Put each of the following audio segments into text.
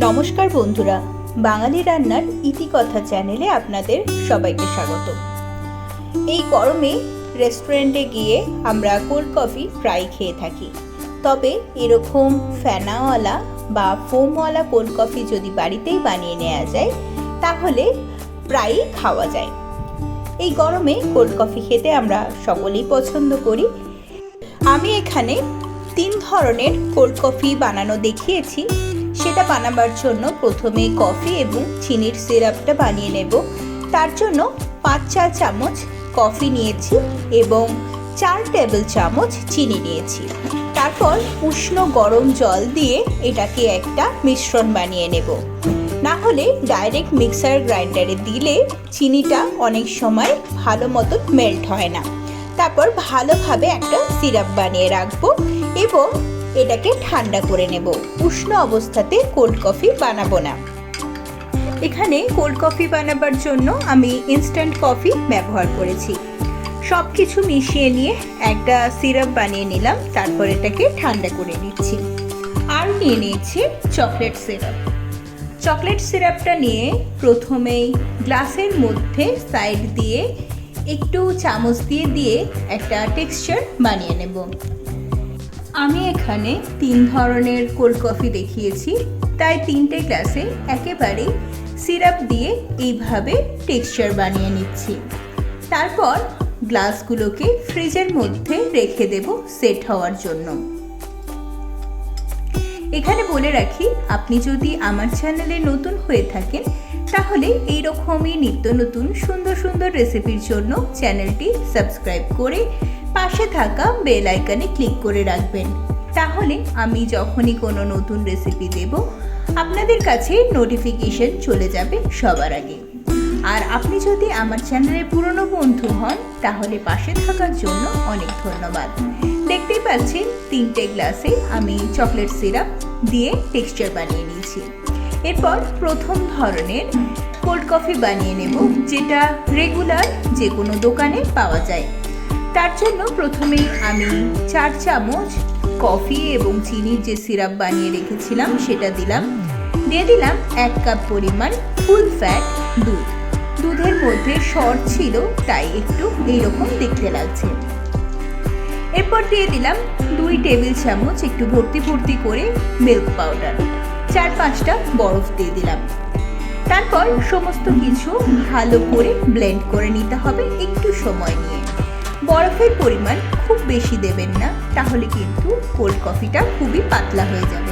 নমস্কার বন্ধুরা, বাঙালি রান্নার ইতিকথা চ্যানেলে আপনাদের সবাইকে স্বাগত। এই গরমে রেস্টুরেন্টে গিয়ে আমরা কোল্ড কফি প্রায় খেয়ে থাকি, তবে এরকম ফেনাওয়ালা বা ফোমওয়ালা কোল্ড কফি যদি বাড়িতেই বানিয়ে নেওয়া যায় তাহলে প্রায়ই খাওয়া যায়। এই গরমে কোল্ড কফি খেতে আমরা সকলেই পছন্দ করি। আমি এখানে 3 ধরনের কোল্ড কফি বানানো দেখিয়েছি। সেটা বানাবার জন্য প্রথমে কফি এবং চিনির সিরাপটা বানিয়ে নেব। তার জন্য 5 চা চামচ কফি নিয়েছি এবং 4 টেবিল চামচ চিনি নিয়েছি। তারপর উষ্ণ গরম জল দিয়ে এটাকে একটা মিশ্রণ বানিয়ে নেব। না হলে ডাইরেক্ট মিক্সার গ্রাইন্ডারে দিলে চিনিটা অনেক সময় ভালো মতো মেল্ট হয় না। তারপর ভালোভাবে একটা সিরাপ বানিয়ে রাখবো এবং এটাকে ঠান্ডা করে নেব। উষ্ণ অবস্থাতে কোল্ড কফি বানাবো না। এখানে কোল্ড কফি বানাবার জন্য আমি ইনস্ট্যান্ট কফি ব্যবহার করেছি। সব কিছু মিশিয়ে নিয়ে একটা সিরাপ বানিয়ে নিলাম। তারপর এটাকে ঠান্ডা করে নিচ্ছি। আর নিয়ে নিয়েছি চকলেট সিরাপ। চকলেট সিরাপটা নিয়ে প্রথমেই গ্লাসের মধ্যে সাইড দিয়ে একটু চামচ দিয়ে একটা টেক্সচার বানিয়ে নেব। আমি এখানে 3 ধরনের কোল্ড কফি দেখিয়েছি, তাই 3টে গ্লাসে একেবারে সিরাপ দিয়ে এইভাবে টেক্সচার বানিয়ে নিচ্ছি। তারপর গ্লাসগুলোকে ফ্রিজের মধ্যে রেখে দেব সেট হওয়ার জন্য। এখানে বলে রাখি, আপনি যদি আমার চ্যানেলে নতুন হয়ে থাকেন তাহলে এইরকমই নিত্য নতুন সুন্দর সুন্দর রেসিপির জন্য চ্যানেলটি সাবস্ক্রাইব করে পাশে থাকা বেল আইকনে ক্লিক করে রাখবেন। তাহলে আমি যখনই কোনো নতুন রেসিপি দেব আপনাদের কাছে নোটিফিকেশন চলে যাবে সবার আগে। আর আপনি যদি আমার চ্যানেলের পুরনো বন্ধু হন তাহলে পাশে থাকার জন্য অনেক ধন্যবাদ। দেখতেই পাচ্ছেন 3টে গ্লাসে আমি চকলেট সিরাপ দিয়ে টেক্সচার বানিয়ে নিয়েছি। এরপর প্রথম ধরনের কোল্ড কফি বানিয়ে নেব, যেটা রেগুলার যে কোনো দোকানে পাওয়া যায়। তার জন্য প্রথমেই আমি 4 চামচ কফি এবং চিনির যে সিরাপ বানিয়ে রেখেছিলাম সেটা দিয়ে দিলাম 1 কাপ পরিমাণ ফুল ফ্যাট দুধ। দুধের মধ্যে সর ছিল তাই একটু এইরকম দেখতে লাগছে। এরপর দিয়ে দিলাম 2 টেবিল চামচ একটু ভর্তি করে মিল্ক পাউডার। 4-5টা বরফ দিয়ে দিলাম। তারপর সমস্ত কিছু ভালো করে ব্লেন্ড করে নিতে হবে একটু সময় নিয়ে। বরফের পরিমাণ খুব বেশি দেবেন না, তাহলে কিন্তু কোল্ড কফিটা খুবই পাতলা হয়ে যাবে।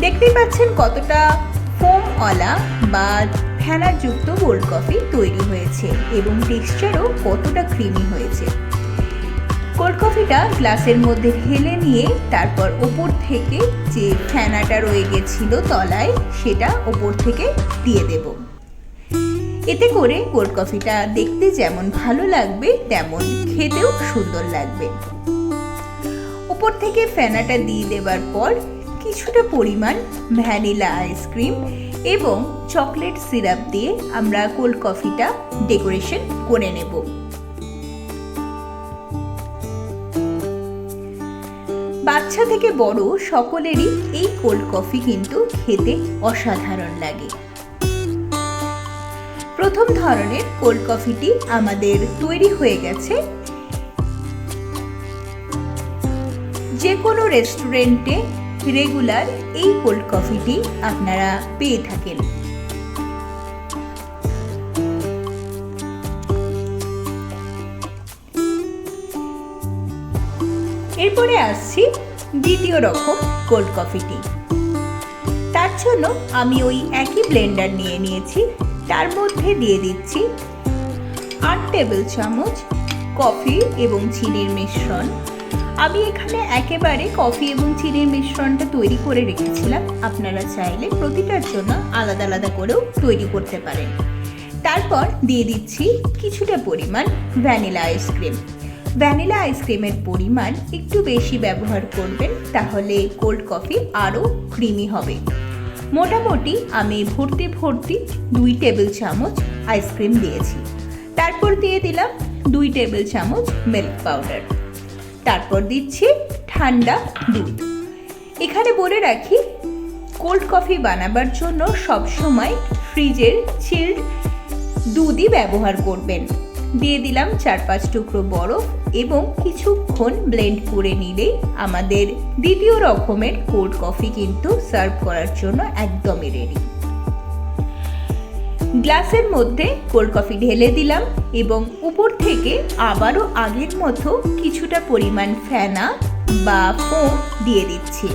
দেখতেই পাচ্ছেন কতটা ফোমওয়ালা বা ফেনাযুক্ত কোল্ড কফি তৈরি হয়েছে এবং টেক্সচারও কতটা ক্রিমি হয়েছে। কোল্ড কফিটা গ্লাসের মধ্যে ঢেলে নিয়ে তারপর ওপর থেকে যে ফেনাটা রয়ে গেছিল তলায় সেটা ওপর থেকে দিয়ে দেব। এতে করে কোল্ড কফিটা দেখতে যেমন ভালো লাগবে তেমন খেতেও সুন্দর লাগবে। উপর থেকে ফেনাটা দিয়ে দেবার পর কিছুটা পরিমাণ ভ্যানিলা আইসক্রিম এবং চকলেট সিরাপ দিয়ে আমরা কোল্ড কফিটা ডেকোরেশন করে নেব। বাচ্চা থেকে বড় সকলেরই এই কোল্ড কফি কিন্তু খেতে অসাধারণ লাগে। প্রথম ধরনের কোল্ড কফিটি আমাদের তৈরি হয়ে গেছে। যে কোনো রেস্টুরেন্টে রেগুলার এই কোল্ড কফিটি আপনারা পেয়ে থাকেন। এরপরে আসছি দ্বিতীয় রকম কোল্ড কফিটি। তার জন্য আমি ওই একই ব্লেন্ডার নিয়ে নিয়েছি। তার মধ্যে দিয়ে দিচ্ছি 8 টেবিল চামচ কফি এবং চিনির মিশ্রণ। আমি এখানে একেবারে কফি এবং চিনির মিশ্রণটা তৈরি করে রেখেছিলাম। আপনারা চাইলে প্রতিটার জন্য আলাদা আলাদা করেও তৈরি করতে পারেন। তারপর দিয়ে দিচ্ছি কিছুটা পরিমাণ ভ্যানিলা আইসক্রিম। ভ্যানিলা আইসক্রিমের পরিমাণ একটু বেশি ব্যবহার করবেন, তাহলে কোল্ড কফি আরও ক্রিমি হবে। মোটামুটি আমি ভর্তি 2 টেবিল চামচ আইসক্রিম দিয়েছি। তারপর দিয়ে দিলাম 2 টেবিল চামচ মিল্ক পাউডার। তারপর দিচ্ছি ঠান্ডা দুধ। এখানে বলে রাখি কোল্ড কফি বানাবার জন্য সবসময় ফ্রিজের চিল্ড দুধই ব্যবহার করবেন। দিয়ে দিলাম 4-5 টুকরো বরফ এবং কিছুক্ষণ ব্লেন্ড করে নিলেই আমাদের দ্বিতীয় রকমের কোল্ড কফি কিন্তু সার্ভ করার জন্য একদমই রেডি। গ্লাসের মধ্যে কোল্ড কফি ঢেলে দিলাম এবং উপর থেকে আবারও আগের মতো কিছুটা পরিমাণ ফেনা বা ফোম দিয়ে দিচ্ছি।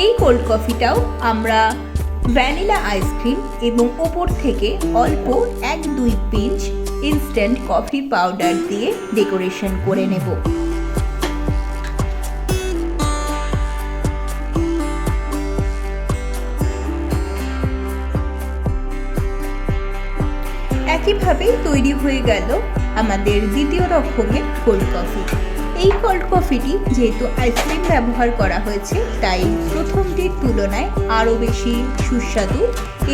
এই কোল্ড কফিটাও আমরা ভ্যানিলা আইসক্রিম এবং ওপর থেকে অল্প 1-2 পিঞ্চ ইনস্ট্যান্ট কফি পাউডার দিয়ে ডেকোরেশন করে নেব। একইভাবে তৈরি হয়ে গেল আমাদের দ্বিতীয় রকমের কোল্ড কফি। এই কোল্ড কফিটি যেহেতু আইসক্রিম ব্যবহার করা হয়েছে তাই প্রথমটির তুলনায় আরও বেশি সুস্বাদু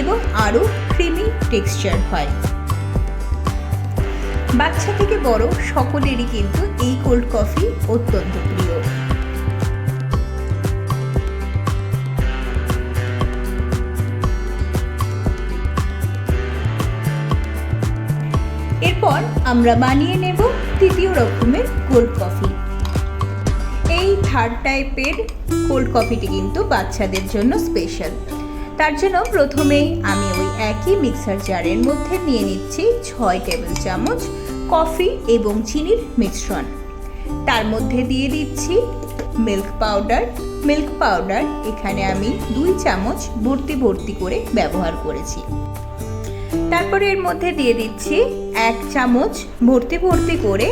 এবং আরও ক্রিমি টেক্সচার হয়। বাচ্চা থেকে বড় সকলেরই কিন্তু এই কোল্ড কফি অত্যন্ত প্রিয়। এরপর আমরা বানিয়ে নেব তৃতীয় রকমের কোল্ড কফি। এই থার্ড টাইপের কোল্ড কফিটি কিন্তু বাচ্চাদের জন্য স্পেশাল। তার জন্য প্রথমেই আমি ওই একই মিক্সার জারের মধ্যে নিয়ে নিচ্ছি 6 টেবিল চামচ কফি এবং চিনির মিশ্রণ। তার মধ্যে দিয়ে দিচ্ছি মিল্ক পাউডার। মিল্ক পাউডার এখানে আমি 2 চামচ ভর্তি করে ব্যবহার করেছি। তারপরে এর মধ্যে দিয়ে দিচ্ছি 1 চামচ ভর্তি করে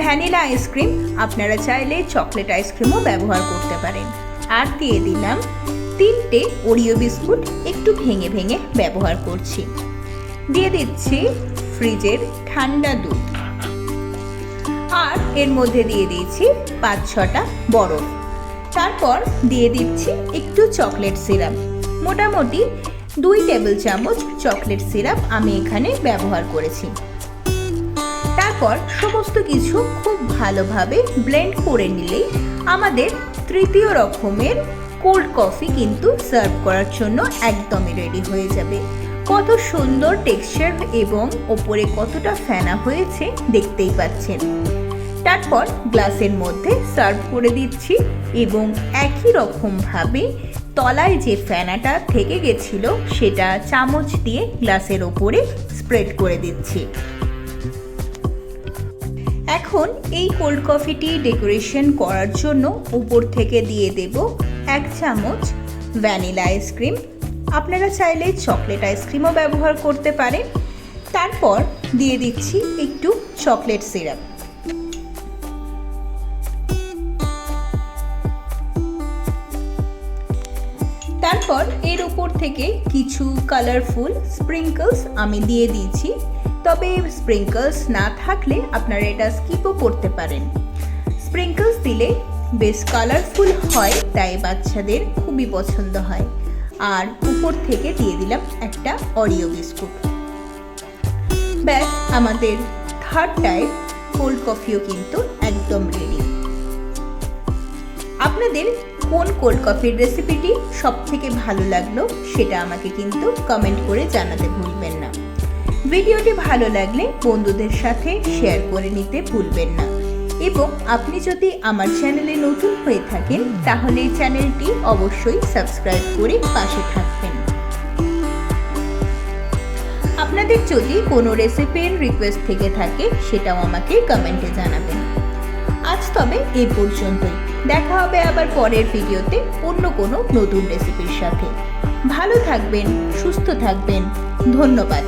ভ্যানিলা আইসক্রিম। আপনারা চাইলে চকলেট আইসক্রিমও ব্যবহার করতে পারেন। আর দিয়ে দিলাম 3টে ওরিও বিস্কুট, একটু ভেঙে ব্যবহার করছি। দিয়ে দিচ্ছি ফ্রিজের ঠান্ডা দুধ। আর এর মধ্যে দিয়ে দিয়েছি 5-6টা বরফ। তারপর দিয়ে দিচ্ছি একটু চকলেট সিরাপ। মোটামুটি 2 টেবিল চামচ চকলেট সিরাপ আমি এখানে ব্যবহার করেছি। তারপর সমস্ত কিছু খুব ভালোভাবে ব্লেন্ড করে নিলেই আমাদের তৃতীয় রকমের কোল্ড কফি কিন্তু সার্ভ করার জন্য একদমই রেডি হয়ে যাবে। কত সুন্দর টেক্সচার এবং ওপরে কতটা ফেনা হয়েছে দেখতেই পাচ্ছেন। তারপর গ্লাসের মধ্যে সার্ভ করে দিচ্ছি এবং একই রকমভাবে তলায় যে ফেনাটা থেকে গেছিল সেটা চামচ দিয়ে গ্লাসের ওপরে স্প্রেড করে দিচ্ছি। এখন এই কোল্ড কফিটি ডেকোরেশন করার জন্য উপর থেকে দিয়ে দেব 1 চামচ ভ্যানিলা আইসক্রিম। আপনারা চাইলে চকলেট আইসক্রিমও ব্যবহার করতে পারেন। তারপর দিয়ে দিচ্ছি একটু চকলেট সিরাপ। তারপর এর উপর থেকে কিছু কালারফুল স্প্রিঙ্কলস আমি দিয়ে দিয়েছি। তবে স্প্রিঙ্কলস না থাকলে আপনারা এটা স্কিপও করতে পারেন। স্প্রিঙ্কলস দিলে বেশ কালারফুল হয়, তাই বাচ্চাদের খুবই পছন্দ হয়। আর উপর থেকে দিয়ে দিলাম একটা ওরিও বিস্কুট। ব্যাস, আমাদের থার্ড টাইপ কোল্ড কফিও কিন্তু একদম রেডি। আপনাদের কোন কোল্ড কফির রেসিপিটি সবথেকে ভালো লাগলো সেটা আমাকে কিন্তু কমেন্ট করে জানাতে ভুলবেন না। ভিডিওটি ভালো লাগলে বন্ধুদের সাথে শেয়ার করে নিতে ভুলবেন না। এবং আপনি যদি আমার চ্যানেলে নতুন হয়ে থাকেন তাহলে চ্যানেলটি অবশ্যই সাবস্ক্রাইব করে পাশে থাকবেন। আপনাদের যদি কোনো রেসিপির রিকোয়েস্ট থেকে থাকে সেটাও আমাকে কমেন্টে জানাবেন। আজ তবে এই পর্যন্তই। দেখা হবে আবার পরের ভিডিওতে অন্য কোনো নতুন রেসিপির সাথে। ভালো থাকবেন, সুস্থ থাকবেন। ধন্যবাদ।